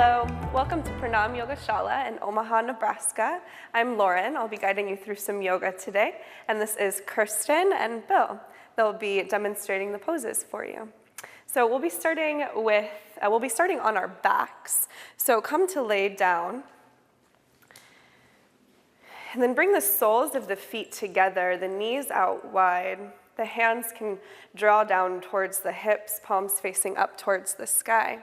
Hello, welcome to Pranam Yoga Shala in Omaha, Nebraska. I'm Lauren. I'll be guiding you through some yoga today, and this is Kirsten and Bill. They'll be demonstrating the poses for you. So we'll be starting on our backs. So come to lay down, and then bring the soles of the feet together, the knees out wide. The hands can draw down towards the hips, palms facing up towards the sky.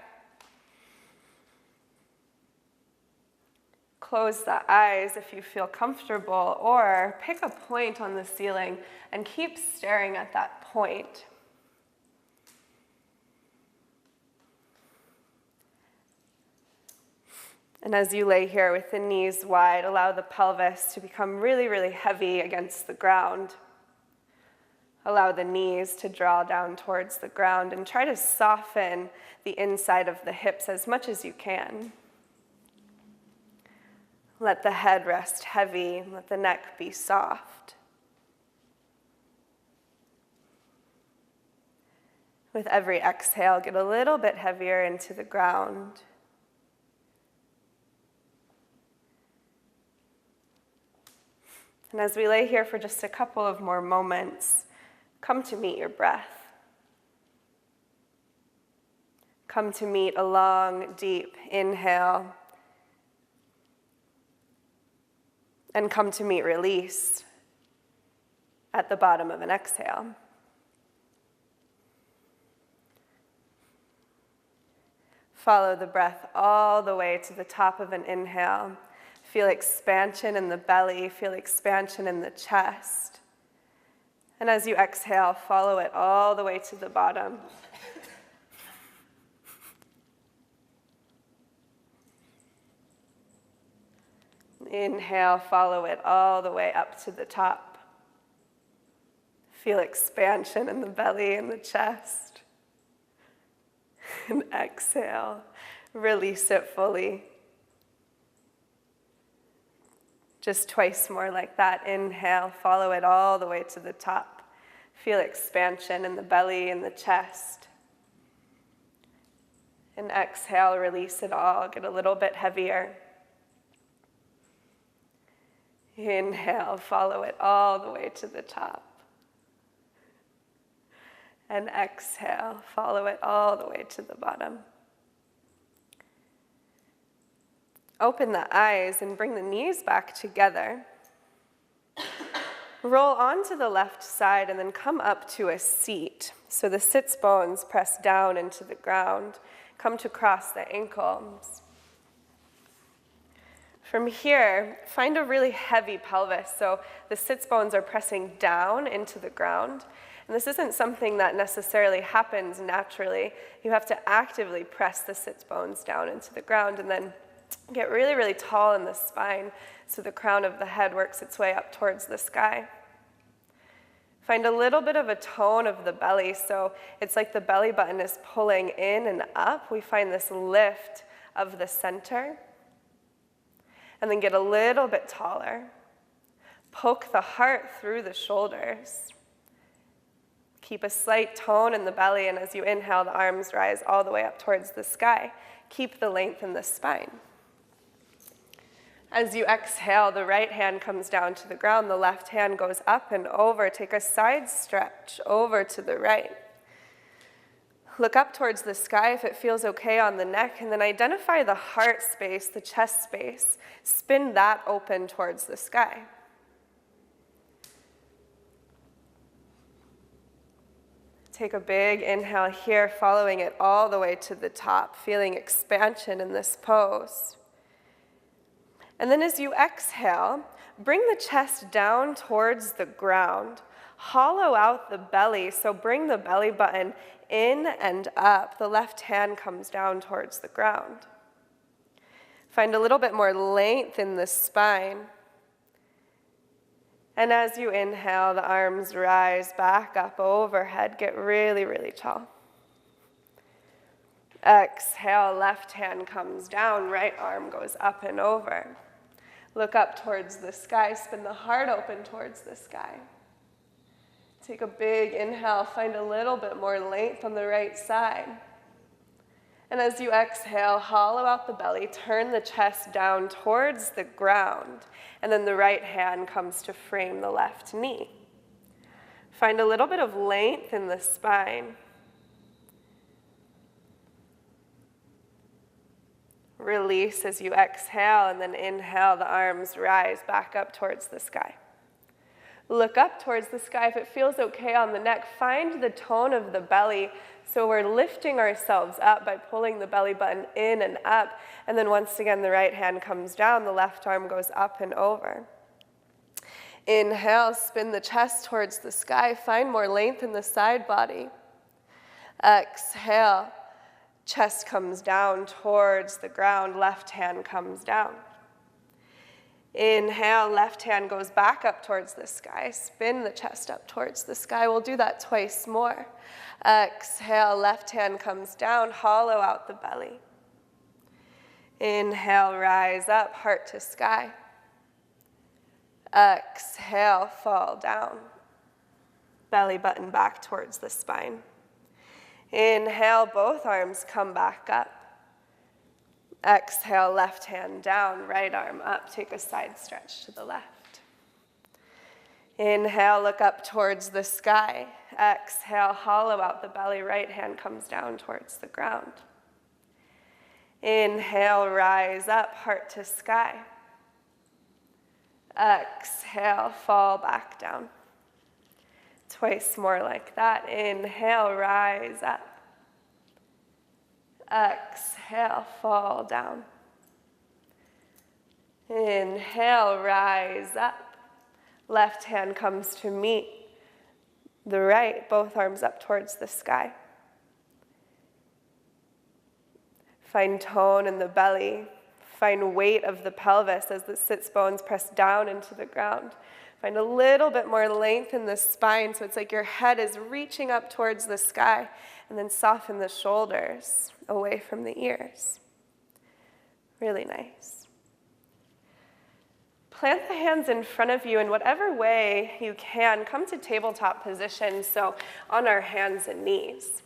Close the eyes if you feel comfortable, or pick a point on the ceiling and keep staring at that point. And as you lay here with the knees wide, allow the pelvis to become really, really heavy against the ground. Allow the knees to draw down towards the ground and try to soften the inside of the hips as much as you can. Let the head rest heavy, let the neck be soft. With every exhale, get a little bit heavier into the ground. And as we lay here for just a couple of more moments, come to meet your breath. Come to meet a long, deep inhale. And come to meet release at the bottom of an exhale. Follow the breath all the way to the top of an inhale. Feel expansion in the belly, feel expansion in the chest. And as you exhale, follow it all the way to the bottom. Inhale, follow it all the way up to the top. Feel expansion in the belly and the chest. And exhale, release it fully. Just twice more like that. Inhale, follow it all the way to the top. Feel expansion in the belly and the chest. And exhale, release it all. Get a little bit heavier. Inhale, follow it all the way to the top. And exhale, follow it all the way to the bottom. Open the eyes and bring the knees back together. Roll onto the left side and then come up to a seat. So the sits bones press down into the ground. Come to cross the ankles. From here, find a really heavy pelvis. So the sits bones are pressing down into the ground. And this isn't something that necessarily happens naturally. You have to actively press the sits bones down into the ground and then get really, really tall in the spine so the crown of the head works its way up towards the sky. Find a little bit of a tone of the belly. So it's like the belly button is pulling in and up. We find this lift of the center. And then get a little bit taller. Poke the heart through the shoulders. Keep a slight tone in the belly, and as you inhale, the arms rise all the way up towards the sky. Keep the length in the spine. As you exhale, the right hand comes down to the ground, the left hand goes up and over. Take a side stretch over to the right. Look up towards the sky if it feels okay on the neck, and then identify the heart space, the chest space. Spin that open towards the sky. Take a big inhale here, following it all the way to the top, feeling expansion in this pose. And then as you exhale, bring the chest down towards the ground. Hollow out the belly, so bring the belly button in and up. The left hand comes down towards the ground. Find a little bit more length in the spine. And as you inhale, the arms rise back up overhead. Get really, really tall. Exhale, left hand comes down, right arm goes up and over. Look up towards the sky, spin the heart open towards the sky. Take a big inhale, find a little bit more length on the right side. And as you exhale, hollow out the belly, turn the chest down towards the ground, and then the right hand comes to frame the left knee. Find a little bit of length in the spine. Release as you exhale, and then inhale, the arms rise back up towards the sky. Look up towards the sky. If it feels okay on the neck, find the tone of the belly. So we're lifting ourselves up by pulling the belly button in and up. And then once again, the right hand comes down, the left arm goes up and over. Inhale, spin the chest towards the sky. Find more length in the side body. Exhale, chest comes down towards the ground, left hand comes down. Inhale, left hand goes back up towards the sky. Spin the chest up towards the sky. We'll do that twice more. Exhale, left hand comes down, hollow out the belly. Inhale, rise up, heart to sky. Exhale, fall down. Belly button back towards the spine. Inhale, both arms come back up. Exhale, left hand down, right arm up. Take a side stretch to the left. Inhale, look up towards the sky. Exhale, hollow out the belly. Right hand comes down towards the ground. Inhale, rise up, heart to sky. Exhale, fall back down. Twice more like that. Inhale, rise up. Exhale, fall down. Inhale, rise up. Left hand comes to meet the right, both arms up towards the sky. Find tone in the belly. Find weight of the pelvis as the sits bones press down into the ground. Find a little bit more length in the spine so it's like your head is reaching up towards the sky, and then soften the shoulders away from the ears. Really nice. Plant the hands in front of you in whatever way you can. Come to tabletop position, so on our hands and knees.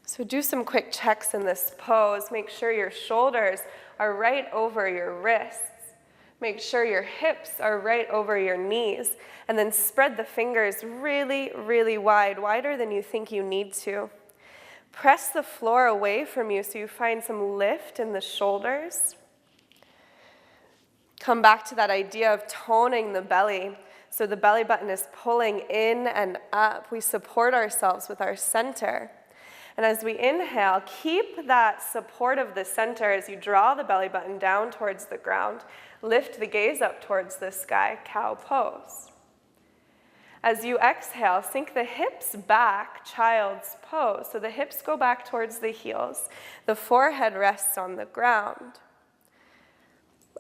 So do some quick checks in this pose. Make sure your shoulders are right over your wrists. Make sure your hips are right over your knees. And then spread the fingers really, really wide, wider than you think you need to. Press the floor away from you so you find some lift in the shoulders. Come back to that idea of toning the belly. So the belly button is pulling in and up. We support ourselves with our center. And as we inhale, keep that support of the center as you draw the belly button down towards the ground. Lift the gaze up towards the sky, cow pose. As you exhale, sink the hips back, child's pose. So the hips go back towards the heels. The forehead rests on the ground.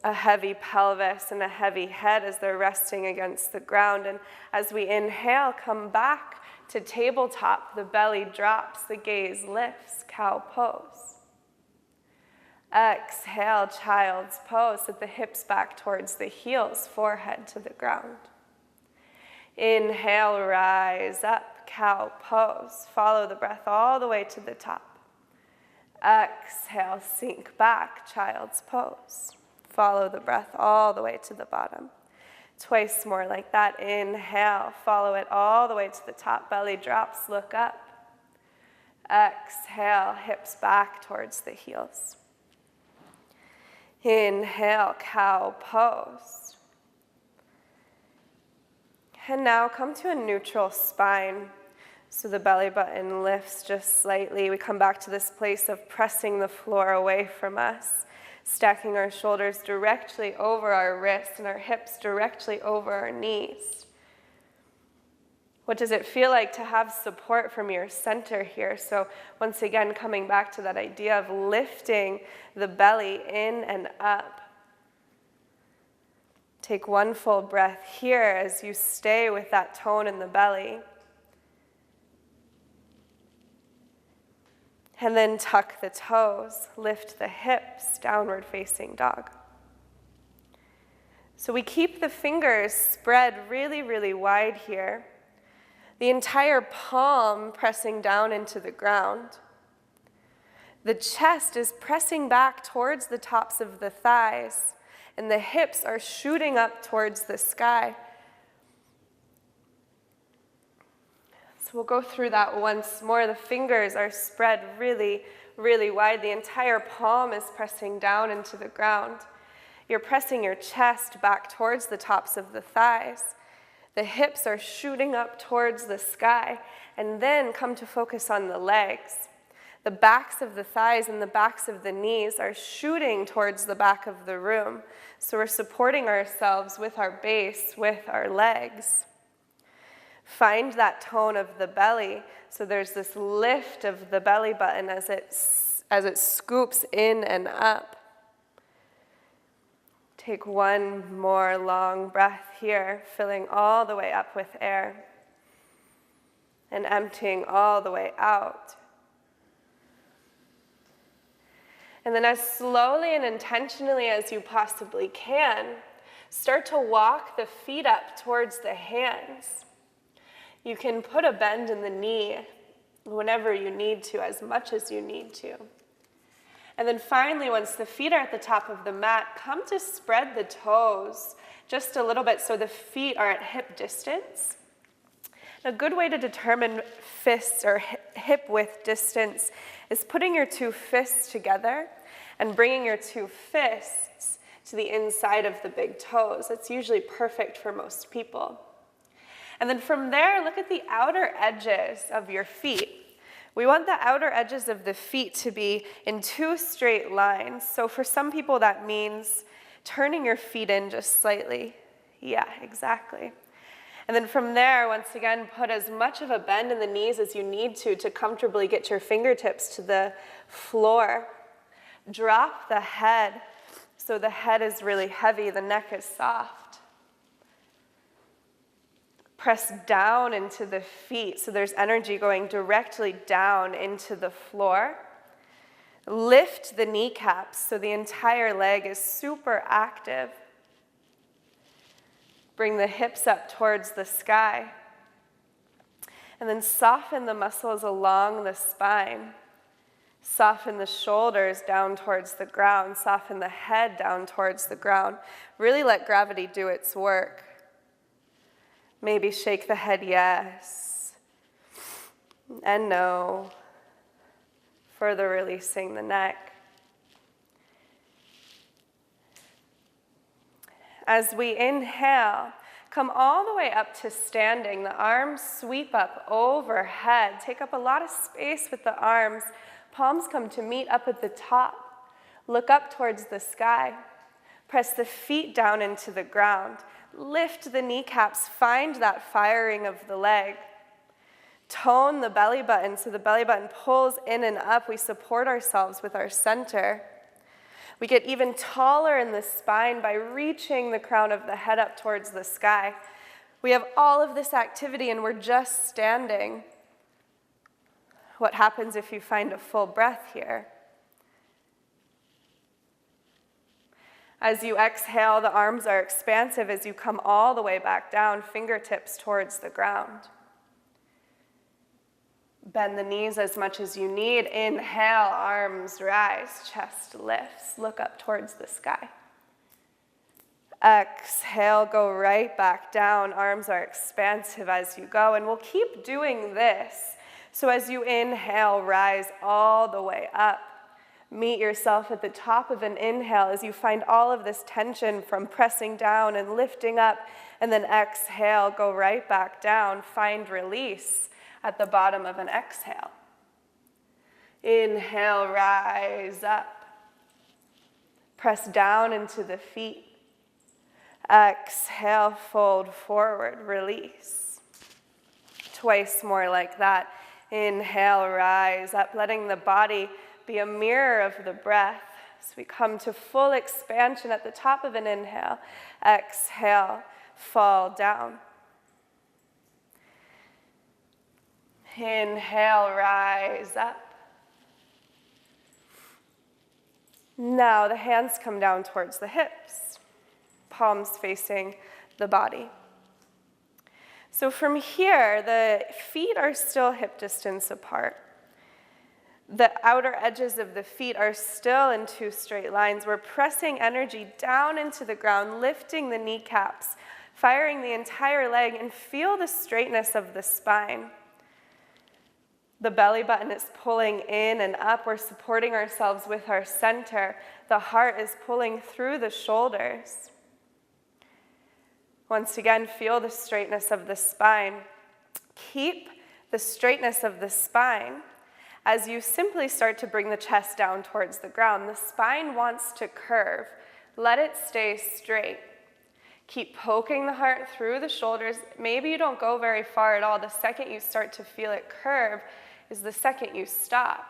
A heavy pelvis and a heavy head as they're resting against the ground. And as we inhale, come back to tabletop. The belly drops, the gaze lifts, cow pose. Exhale, child's pose. Sit the hips back towards the heels, forehead to the ground. Inhale, rise up, cow pose. Follow the breath all the way to the top. Exhale, sink back, child's pose. Follow the breath all the way to the bottom. Twice more like that. Inhale, follow it all the way to the top. Belly drops, look up. Exhale, hips back towards the heels. Inhale, cow pose. And now come to a neutral spine. So the belly button lifts just slightly. We come back to this place of pressing the floor away from us, stacking our shoulders directly over our wrists and our hips directly over our knees. What does it feel like to have support from your center here? So once again, coming back to that idea of lifting the belly in and up. Take one full breath here as you stay with that tone in the belly. And then tuck the toes, lift the hips, downward facing dog. So we keep the fingers spread really, really wide here. The entire palm pressing down into the ground. The chest is pressing back towards the tops of the thighs, and the hips are shooting up towards the sky. So we'll go through that once more. The fingers are spread really, really wide. The entire palm is pressing down into the ground. You're pressing your chest back towards the tops of the thighs. The hips are shooting up towards the sky, and then come to focus on the legs. The backs of the thighs and the backs of the knees are shooting towards the back of the room. So we're supporting ourselves with our base, with our legs. Find that tone of the belly. So there's this lift of the belly button as it scoops in and up. Take one more long breath here, filling all the way up with air and emptying all the way out. And then as slowly and intentionally as you possibly can, start to walk the feet up towards the hands. You can put a bend in the knee whenever you need to, as much as you need to. And then finally, once the feet are at the top of the mat, come to spread the toes just a little bit so the feet are at hip distance. A good way to determine fists or hip width distance is putting your two fists together and bringing your two fists to the inside of the big toes. That's usually perfect for most people. And then from there, look at the outer edges of your feet. We want the outer edges of the feet to be in two straight lines. So for some people, that means turning your feet in just slightly. Yeah, exactly. And then from there, once again, put as much of a bend in the knees as you need to comfortably get your fingertips to the floor. Drop the head so the head is really heavy, the neck is soft. Press down into the feet so there's energy going directly down into the floor. Lift the kneecaps so the entire leg is super active. Bring the hips up towards the sky. And then soften the muscles along the spine. Soften the shoulders down towards the ground. Soften the head down towards the ground. Really let gravity do its work. Maybe shake the head yes and no. Further releasing the neck. As we inhale, come all the way up to standing. The arms sweep up overhead. Take up a lot of space with the arms. Palms come to meet up at the top. Look up towards the sky. Press the feet down into the ground. Lift the kneecaps. Find that firing of the leg. Tone the belly button so the belly button pulls in and up. We support ourselves with our center. We get even taller in the spine by reaching the crown of the head up towards the sky. We have all of this activity and we're just standing. What happens if you find a full breath here? As you exhale, the arms are expansive as you come all the way back down, fingertips towards the ground. Bend the knees as much as you need. Inhale, arms rise, chest lifts. Look up towards the sky. Exhale, go right back down. Arms are expansive as you go. And we'll keep doing this. So as you inhale, rise all the way up. Meet yourself at the top of an inhale as you find all of this tension from pressing down and lifting up. And then exhale, go right back down. Find release at the bottom of an exhale. Inhale, rise up. Press down into the feet. Exhale, fold forward, release. Twice more like that. Inhale, rise up, letting the body be a mirror of the breath. So we come to full expansion at the top of an inhale. Exhale, fall down. Inhale, rise up. Now the hands come down towards the hips, palms facing the body. So from here, the feet are still hip distance apart. The outer edges of the feet are still in 2 straight lines. We're pressing energy down into the ground, lifting the kneecaps, firing the entire leg, and feel the straightness of the spine. The belly button is pulling in and up. We're supporting ourselves with our center. The heart is pulling through the shoulders. Once again, feel the straightness of the spine. Keep the straightness of the spine as you simply start to bring the chest down towards the ground. The spine wants to curve. Let it stay straight. Keep poking the heart through the shoulders. Maybe you don't go very far at all. The second you start to feel it curve is the second you stop.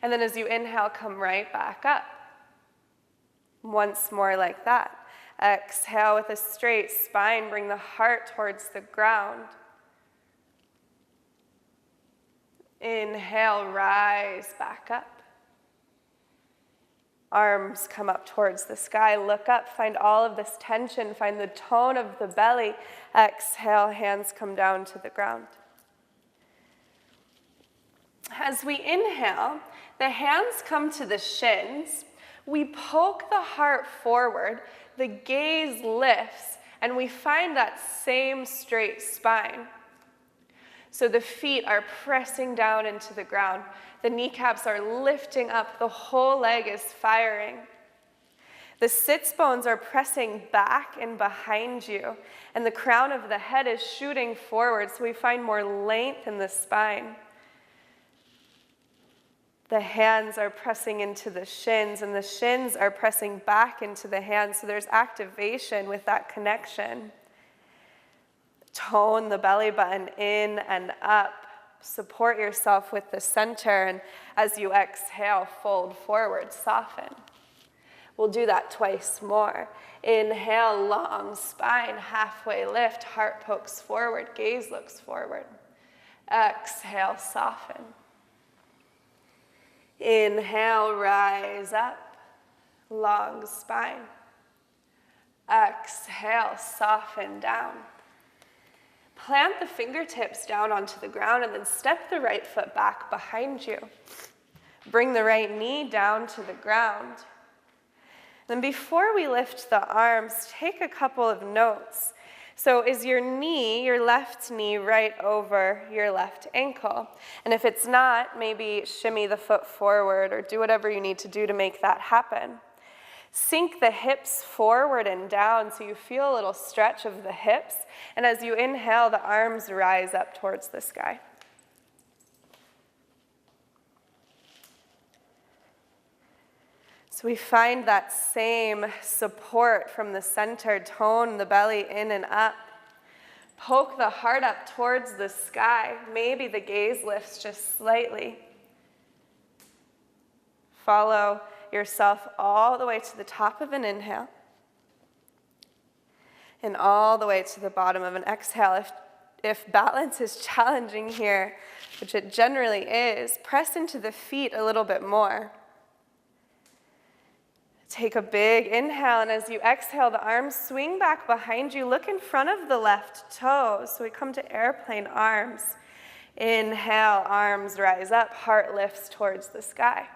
And then as you inhale, come right back up. Once more like that. Exhale with a straight spine. Bring the heart towards the ground. Inhale, rise back up. Arms come up towards the sky. Look up, find all of this tension, find the tone of the belly. Exhale, hands come down to the ground. As we inhale, the hands come to the shins. We poke the heart forward, the gaze lifts, and we find that same straight spine. So the feet are pressing down into the ground. The kneecaps are lifting up. The whole leg is firing. The sits bones are pressing back and behind you, and the crown of the head is shooting forward, so we find more length in the spine. The hands are pressing into the shins, and the shins are pressing back into the hands, so there's activation with that connection. Tone the belly button in and up. Support yourself with the center, and as you exhale, fold forward, soften. We'll do that twice more. Inhale, long spine, halfway lift, heart pokes forward, gaze looks forward. Exhale, soften. Inhale, rise up, long spine. Exhale, soften down. Plant the fingertips down onto the ground and then step the right foot back behind you. Bring the right knee down to the ground. Then before we lift the arms, take a couple of notes. So is your knee, your left knee, right over your left ankle? And if it's not, maybe shimmy the foot forward or do whatever you need to do to make that happen. Sink the hips forward and down so you feel a little stretch of the hips. And as you inhale, the arms rise up towards the sky. So we find that same support from the center, tone the belly in and up. Poke the heart up towards the sky. Maybe the gaze lifts just slightly. Follow yourself all the way to the top of an inhale and all the way to the bottom of an exhale. If balance is challenging here, which it generally is, press into the feet a little bit more. Take a big inhale, and as you exhale, the arms swing back behind you. Look in front of the left toes. So we come to airplane arms. Inhale, arms rise up, heart lifts towards the sky.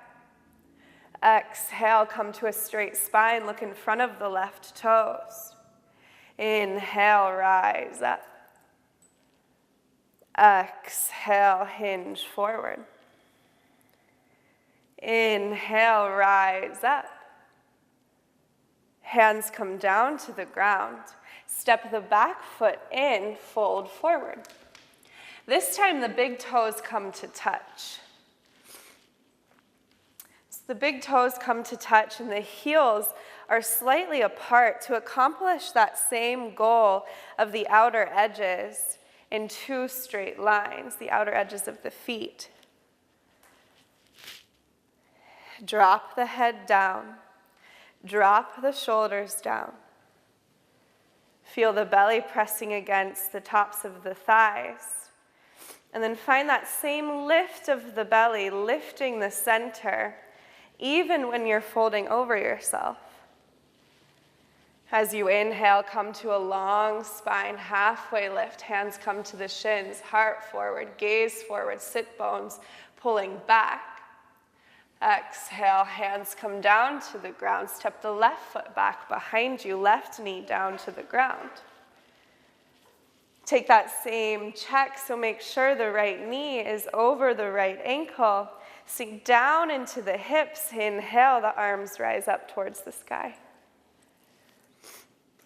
Exhale, come to a straight spine. Look in front of the left toes. Inhale, rise up. Exhale, hinge forward. Inhale, rise up. Hands come down to the ground. Step the back foot in, fold forward. This time the big toes come to touch. So the big toes come to touch and the heels are slightly apart to accomplish that same goal of the outer edges in 2 straight lines, the outer edges of the feet. Drop the head down. Drop the shoulders down. Feel the belly pressing against the tops of the thighs. And then find that same lift of the belly, lifting the center, even when you're folding over yourself. As you inhale, come to a long spine, halfway lift, hands come to the shins, heart forward, gaze forward, sit bones pulling back. Exhale, hands come down to the ground, step the left foot back behind you, left knee down to the ground. Take that same check, so make sure the right knee is over the right ankle. Sink down into the hips, inhale, the arms rise up towards the sky.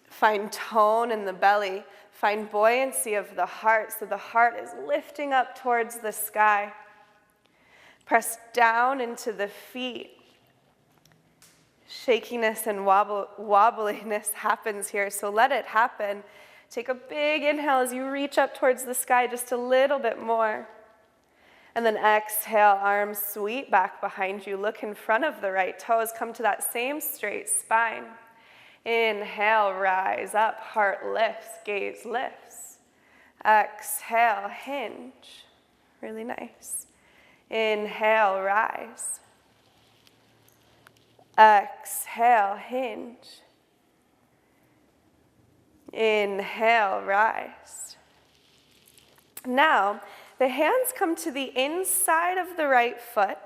Find tone in the belly. Find buoyancy of the heart, so the heart is lifting up towards the sky. Press down into the feet. Shakiness and wobbliness happens here, so let it happen. Take a big inhale as you reach up towards the sky, just a little bit more. And then exhale, arms sweep back behind you. Look in front of the right toes. Come to that same straight spine. Inhale, rise up, heart lifts, gaze lifts. Exhale, hinge. Really nice. Inhale, rise. Exhale, hinge. Inhale, rise. Now, the hands come to the inside of the right foot.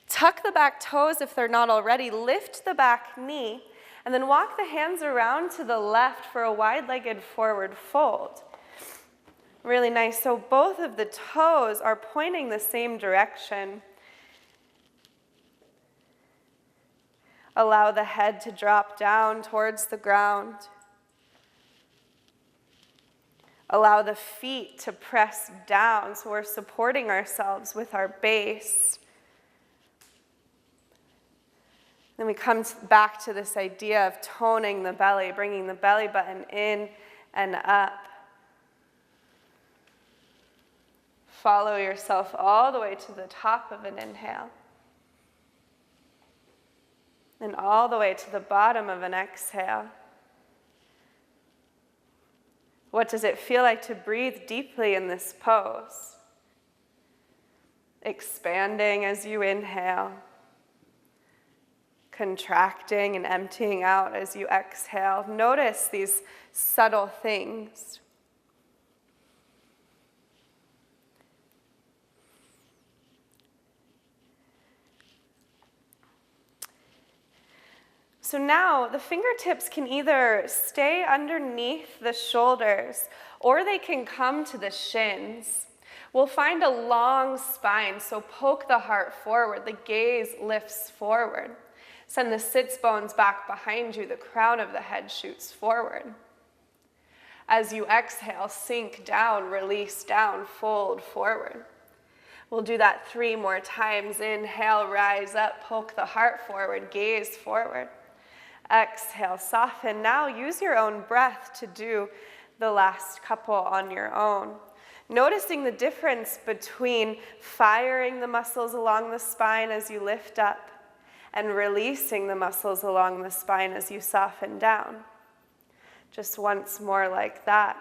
Tuck the back toes if they're not already. Lift the back knee. And then walk the hands around to the left for a wide-legged forward fold. Really nice. So both of the toes are pointing the same direction. Allow the head to drop down towards the ground. Allow the feet to press down, so we're supporting ourselves with our base. Then we come back to this idea of toning the belly, bringing the belly button in and up. Follow yourself all the way to the top of an inhale. And all the way to the bottom of an exhale. What does it feel like to breathe deeply in this pose? Expanding as you inhale. Contracting and emptying out as you exhale. Notice these subtle things. So now the fingertips can either stay underneath the shoulders or they can come to the shins. We'll find a long spine, so poke the heart forward, the gaze lifts forward. Send the sits bones back behind you, the crown of the head shoots forward. As you exhale, sink down, release down, fold forward. We'll do that 3 more times. Inhale, rise up, poke the heart forward, gaze forward. Exhale, soften. Now use your own breath to do the last couple on your own. Noticing the difference between firing the muscles along the spine as you lift up and releasing the muscles along the spine as you soften down. Just once more like that,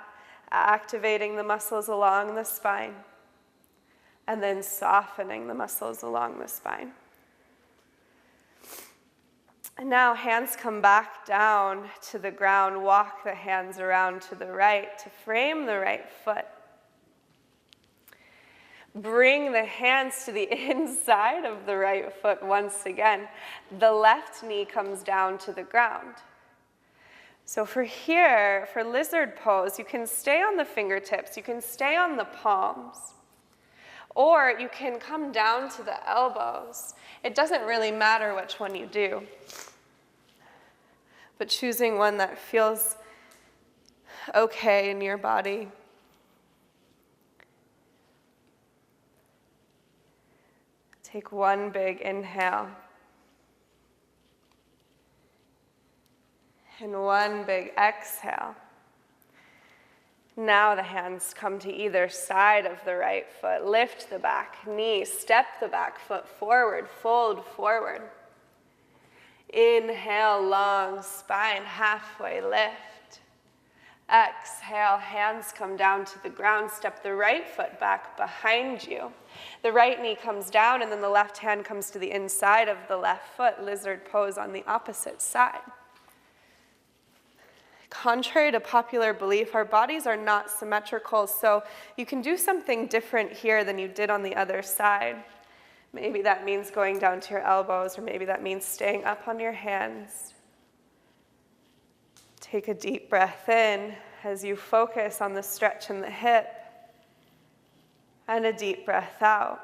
activating the muscles along the spine and then softening the muscles along the spine. And now hands come back down to the ground. Walk the hands around to the right to frame the right foot. Bring the hands to the inside of the right foot once again. The left knee comes down to the ground. So for here, for lizard pose, you can stay on the fingertips, you can stay on the palms, or you can come down to the elbows. It doesn't really matter which one you do, but choosing one that feels okay in your body. Take one big inhale. And one big exhale. Now the hands come to either side of the right foot. Lift the back knee, step the back foot forward, fold forward. Inhale, long spine, halfway lift. Exhale, hands come down to the ground. Step the right foot back behind you. The right knee comes down, and then the left hand comes to the inside of the left foot. Lizard pose on the opposite side. Contrary to popular belief, our bodies are not symmetrical, so you can do something different here than you did on the other side. Maybe that means going down to your elbows, or maybe that means staying up on your hands. Take a deep breath in as you focus on the stretch in the hip, and a deep breath out.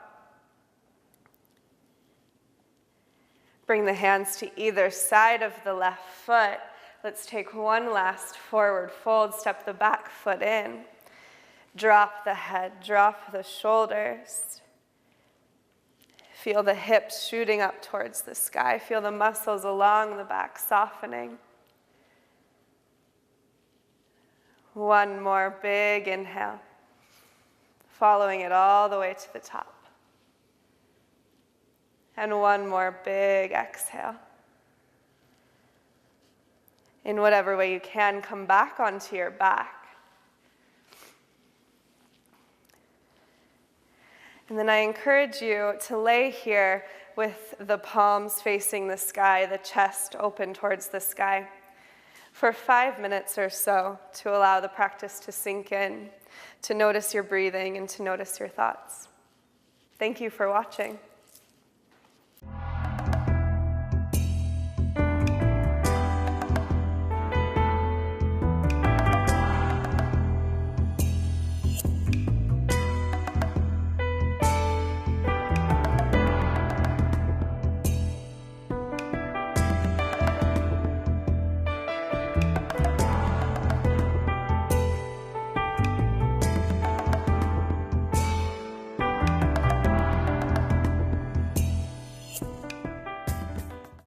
Bring the hands to either side of the left foot. Let's take one last forward fold. Step the back foot in. Drop the head, drop the shoulders. Feel the hips shooting up towards the sky. Feel the muscles along the back softening. One more big inhale, following it all the way to the top. And one more big exhale. In whatever way you can, come back onto your back. And then I encourage you to lay here with the palms facing the sky, the chest open towards the sky, for 5 minutes or so to allow the practice to sink in, to notice your breathing and to notice your thoughts. Thank you for watching.